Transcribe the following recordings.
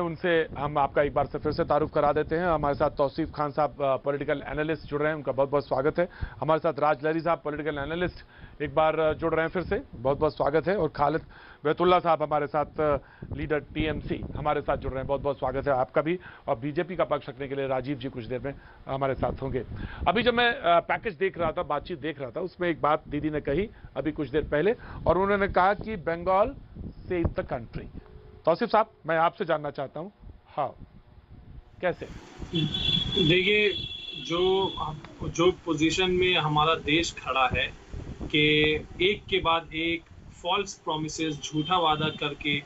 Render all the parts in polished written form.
उनसे हम आपका एक बार से फिर से तारुफ करा देते हैं। हमारे साथ तौसीफ खान साहब पॉलिटिकल एनालिस्ट जुड़ रहे हैं, उनका बहुत बहुत स्वागत है। हमारे साथ राज लहरी साहब पॉलिटिकल एनालिस्ट एक बार जुड़ रहे हैं फिर से, बहुत बहुत स्वागत है। और खालिद बैतुल्ला साहब हमारे साथ लीडर टीएमसी हमारे साथ जुड़ रहे हैं, बहुत बहुत स्वागत है आपका भी। और बीजेपी का पक्ष रखने के लिए राजीव जी कुछ देर में हमारे साथ होंगे। अभी जब मैं पैकेज देख रहा था, बातचीत देख रहा था, उसमें एक बात दीदी ने कही अभी कुछ देर पहले, और उन्होंने कहा कि Bengal save the country. Tausif साहब, मैं आपसे जानना चाहता हूं, हाँ कैसे? देखिए, जो पोजीशन में हमारा देश खड़ा है कि एक के बाद एक फॉल्स प्रॉमिसेस, झूठा वादा करके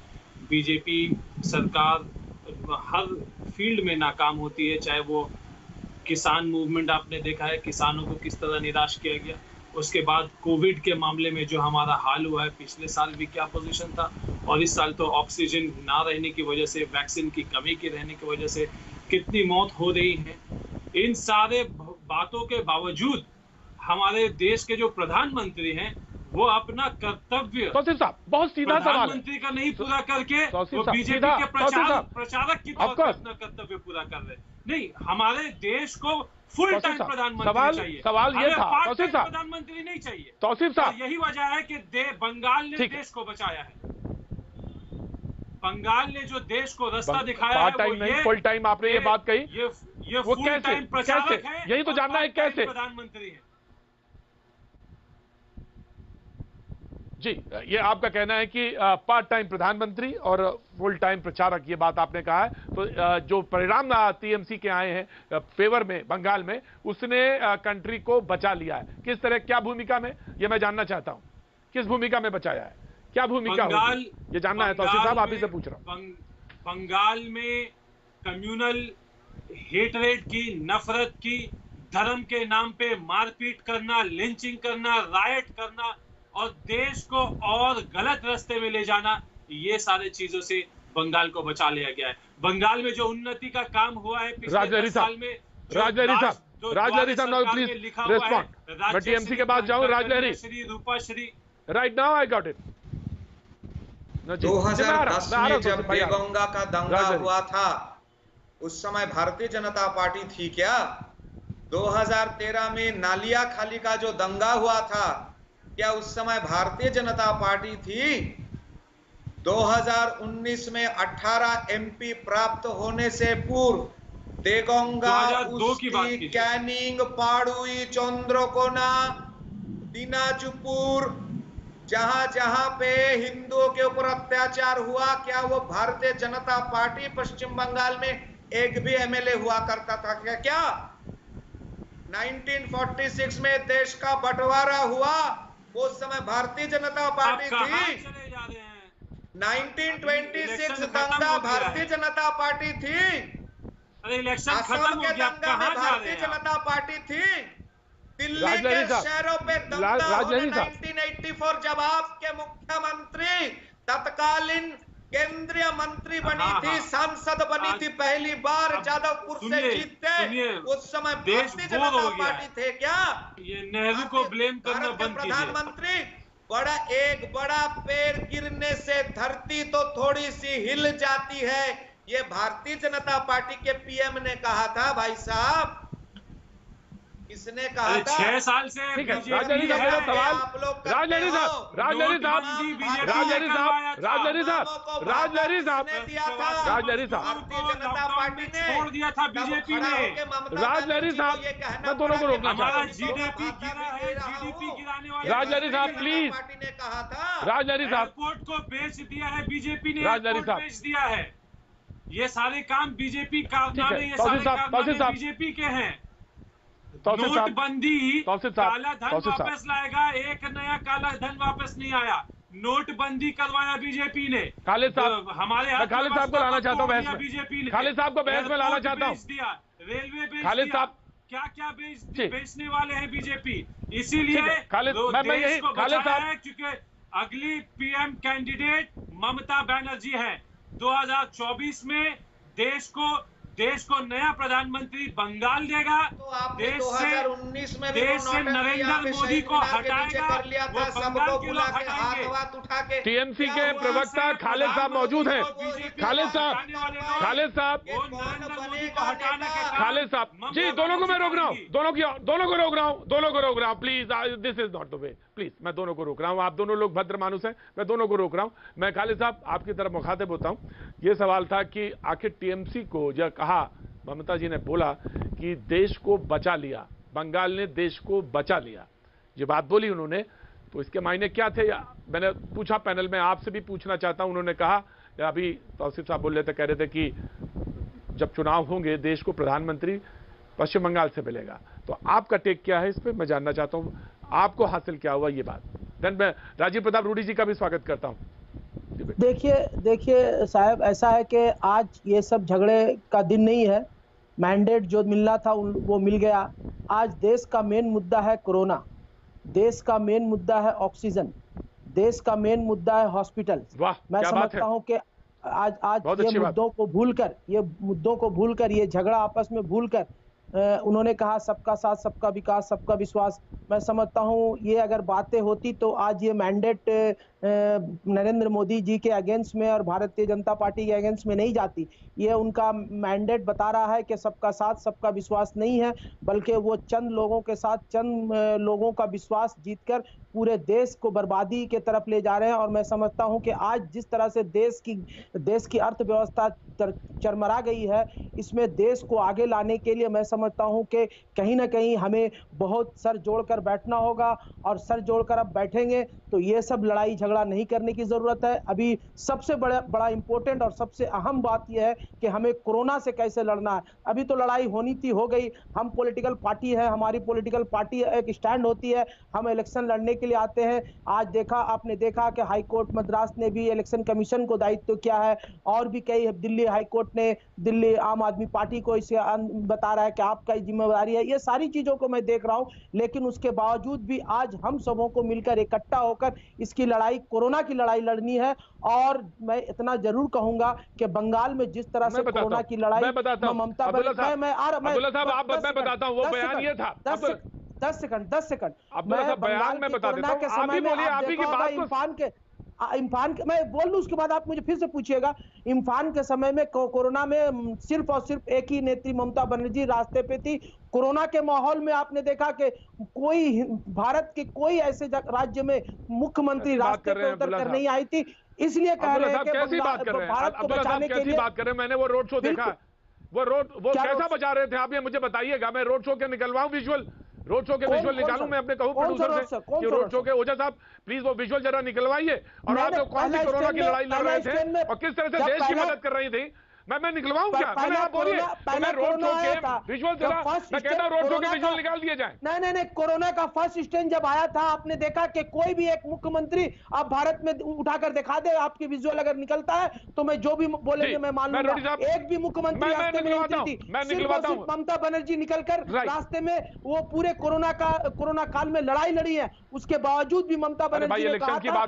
बीजेपी सरकार हर फील्ड में नाकाम होती है। चाहे वो किसान मूवमेंट, आपने देखा है किसानों को किस तरह निराश किया गया। उसके बाद कोविड के मामले में जो हमारा हाल हुआ है, पिछले साल भी क्या पोजीशन था, और इस साल तो ऑक्सीजन ना रहने की वजह से, वैक्सीन की कमी की रहने की वजह से कितनी मौत हो रही है। इन सारे बातों के बावजूद हमारे देश के जो प्रधानमंत्री हैं वो अपना कर्तव्य बहुत सीधा सवाल प्रधानमंत्री का नहीं पूरा करके वो बीजेपी के प्रचारक की तौर पर अपना कर्तव्य पूरा कर रहे। नहीं, हमारे देश को फुल टाइम प्रधानमंत्री चाहिए, सवाल ये था पार्ट टाइम प्रधानमंत्री नहीं चाहिए। तौसीफ साहब, यही वजह है कि बंगाल ने देश को बचाया है। बंगाल ने जो देश को रास्ता दिखाया है वो ये फुल टाइम, आपने ये बात कही, ये फुल टाइम प्रचारक है, यही तो जानना है कैसे प्रधानमंत्री है। जी, ये आपका कहना है कि पार्ट टाइम प्रधानमंत्री और फुल टाइम प्रचारक, ये बात आपने कहा है। तो जो परिणाम टीएमसी के आए हैं फेवर में बंगाल में, उसने कंट्री को बचा लिया है। किस तरह, क्या भूमिका में, ये मैं जानना चाहता हूं, किस भूमिका में बचाया है, क्या भूमिका होगी, ये जानना है। तौसीफ साहब, आप ही से पूछ रहा हूं। बंगाल में कम्युनल हेटरेट की, नफरत की, धर्म के नाम पे मारपीट करना, लिंचिंग करना, राइट करना और देश को और गलत रास्ते में ले जाना, ये सारे चीजों से बंगाल को बचा लिया गया है। बंगाल में जो उन्नति का काम हुआ है पिछले 10 साल में, राजलहरी साहब प्लीज रिस्पॉन्ड। मैं टीएमसी के पास जाऊं। राजलहरी, Shri Rupa Shri, right now I got it. 2010 में जब देवगंगा का दंगा हुआ था, उस समय भारतीय जनता पार्टी थी क्या? 2013 में नालिया खाली का जो दंगा हुआ था, क्या उस समय भारतीय जनता पार्टी थी? 2019 में 18 एमपी प्राप्त होने से पूर्व देगोंगा, उस्ती, कैनिंग, पाड़ुई, चंद्रकोना, दिनाजपुर, जहां जहां पे हिंदुओं के ऊपर अत्याचार हुआ, क्या वो भारतीय जनता पार्टी पश्चिम बंगाल में एक भी एमएलए हुआ करता था क्या? 1946 में देश का बंटवारा हुआ, उस समय भारतीय जनता पार्टी थी। 1926 दंगा भारतीय जनता पार्टी थी। असम के दंगा में भारतीय जनता पार्टी थी। दिल्ली के शहरों पे दंगा 1984 जब आपके मुख्यमंत्री तत्कालीन केंद्रीय मंत्री बनी थी, सांसद बनी थी पहली बार, जादवपुर से जीतते, उस समय भारतीय जनता पार्टी थे क्या? ये नेहरू को ब्लेम करना बंद कीजिए। प्रधानमंत्री, एक बड़ा पेड़ गिरने से धरती तो थोड़ी सी हिल जाती है, ये भारतीय जनता पार्टी के पीएम ने कहा था। भाई साहब, किसने कहा था? 6 साल से राजलहरी साहब, मेरा सवाल, राजलहरी साहब, राजलहरी साहब, राजलहरी साहब, राजलहरी साहब, राजलहरी साहब, राजलहरी साहब, भारतीय जनता पार्टी ने छोड़ दिया था बीजेपी ने। राजलहरी साहब, मैं दोनों को रोकना चाहता हूं। जीडीपी गिरा है, जीडीपी गिराने वाले राजलहरी साहब प्लीज। पार्टी ने कहा था, राजलहरी साहब, एयरपोर्ट को बेच दिया है बीजेपी ने, राजलहरी साहब बेच दिया है। ये सारे काम बीजेपी कारनामे, ये सारे कारनामे बीजेपी के हैं। नोटबंदी काला धन वापस लाएगा, एक नया काला धन वापस नहीं आया। नोटबंदी करवाया बीजेपी ने। खालिद साहब, हमारे खालिद साहब को लाना चाहता हूँ बहस में, बीजेपी ने खालिद साहब को बहस में लाना चाहता हूँ। रेलवे बेच खालिद दिया, साहब क्या क्या बेचने वाले हैं बीजेपी। इसीलिए खालिद, मैं यही, खालिद साहब, क्योंकि अगली पीएम कैंडिडेट ममता बनर्जी है। 2024 में देश को देश को नया प्रधानमंत्री बंगाल देगा। तो आपने 2019 में देश से नरेंद्र मोदी को हटाएगा, वो सबको बुला के हाथ उठा के। टीएमसी के प्रवक्ता खालिद साहब मौजूद हैं। खालिद साहब जी, दोनों को मैं रोक रहा हूँ, दोनों को रोक रहा हूँ please, this is not the way, please मैं दोनों को रोक रहा हूँ। आप दोनों लोग भद्र मानुस हैं, मैं दोनों को रोक रहा हूँ। मैं खालिद साहब आपकी तरफ मुखातिब होता हूँ। ये सवाल था कि आखिर टीएमसी को जो कहा, ममता जी ने बोला कि देश को बचा लिया, बंगाल ने देश को बचा लिया, ये बात बोली उन्होंने, तो इसके मायने क्या थे? मैंने पूछा पैनल में, आपसे भी पूछना चाहता हूं। उन्होंने कहा, अभी तौसीफ साहब बोल रहे थे, कह रहे थे कि जब चुनाव होंगे देश को प्रधानमंत्री पश्चिम बंगाल से मिलेगा। तो आपका टेक क्या है इस पर, मैं जानना चाहता हूं, आपको हासिल क्या हुआ ये बात। देन मैं राजीव प्रताप रूडी जी का भी स्वागत करता हूं। देखिए साहब, ऐसा है कि आज ये सब झगड़े का दिन नहीं है। मैंडेट जो मिलना था वो मिल गया। आज देश का मेन मुद्दा है कोरोना, देश का मेन मुद्दा है ऑक्सीजन, देश का मेन मुद्दा है हॉस्पिटल। मैं समझता हूं कि आज ये मुद्दों को भूलकर ये झगड़ा आपस में भूलकर उन्होंने कहा सबका साथ, सबका विकास, सबका विश्वास। मैं समझता हूं ये अगर बातें होती तो आज ये मैंडेट नरेंद्र मोदी जी के अगेंस्ट में और भारतीय जनता पार्टी के अगेंस्ट में नहीं जाती। ये उनका मैंडेट बता रहा है कि सबका साथ, सबका विश्वास नहीं है, बल्कि वो चंद लोगों के साथ, चंद लोगों का विश्वास जीतकर पूरे देश को बर्बादी के तरफ ले जा रहे हैं। और मैं समझता हूं कि आज जिस तरह से देश की अर्थव्यवस्था चरमरा गई है, इसमें देश को आगे लाने के लिए मैं समझता हूं कि कहीं ना कहीं हमें बहुत सर जोड़कर बैठना होगा, और सर जोड़कर अब बैठेंगे तो ये सब लड़ाई झगड़ा नहीं करने की जरूरत है। अभी सबसे बड़ा इंपॉर्टेंट और सबसे अहम बात यह है कि हमें कोरोना से कैसे लड़ना है। अभी तो लड़ाई होनी थी, हो गई। हम पॉलिटिकल पार्टी है, हमारी पॉलिटिकल पार्टी एक स्टैंड होती है, हम इलेक्शन लड़ने के लिए आते हैं। आज आपने देखा कि हाई कोर्ट मद्रास ने भी इलेक्शन कमीशन को दायित्व किया है, और भी कई, दिल्ली हाई कोर्ट ने दिल्ली आम आदमी पार्टी को इसे बता रहा है कि आपका जिम्मेदारी है। ये सारी चीजों को मैं देख रहा हूं, लेकिन उसके बावजूद भी आज हम सबों को मिलकर इकट्ठा होकर इसकी लड़ाई, कोरोना की लड़ाई लड़नी है। और मैं इतना जरूर कहूंगा कि बंगाल में जिस तरह से कोरोना की लड़ाई मैं बताता हूं, मैं बताता हूं, वो बयान ये था। 10 सेकंड मैं बयान में बता देता हूं, आप ही बोलिए, आप ही की बात इम्फान के मैं बोल लूं, उसके बाद आप मुझे फिर से पूछिएगा। इम्फान के समय में कोरोना में सिर्फ और सिर्फ एक ही नेत्री ममता बनर्जी रास्ते पे थी। कोरोना के माहौल में आपने देखा कि कोई भारत के कोई ऐसे राज्य में मुख्यमंत्री रास्ते पे उतर कर नहीं आई थी। इसलिए कह रहे हैं कि भारत को बचाने के लिए बात कर रहे हैं। मैंने वो रोड शो देखा, वो कैसा बचा रहे थे आप, ये मुझे बताइएगा। मैं रोड शो के निकलवाऊं विजुअल, रोड शो के विजुअल निकालूं मैं अपने कहूं प्रोड्यूसर से कि रोड शो के ओझा साहब प्लीज वो विजुअल जरा निकलवाइए। और आप लोग कौन सी कोरोना की लड़ाई लड़ रहे थे और किस तरह से देश की मदद कर रही थी, मैं निकलवाऊं क्या? मैंने आप बोलिए, मैं रोड शो के विजुअल जरा, मैं कहता हूं रोड शो के विजुअल निकाल दिए जाए। नहीं, कोरोना का फर्स्ट स्टेज जब आया था, आपने देखा कि कोई भी एक मुख्यमंत्री आप भारत में उठाकर दिखा दे, आपकी विजुअल अगर निकलता है तो मैं जो भी बोलेंगे मैं मान लूंगा। एक भी मुख्यमंत्री रास्ते में नहीं थी, सिर्फ ममता बनर्जी निकलकर रास्ते में वो पूरे कोरोना काल में लड़ाई लड़ी है। उसके बावजूद भी ममता बनर्जी ने कहा था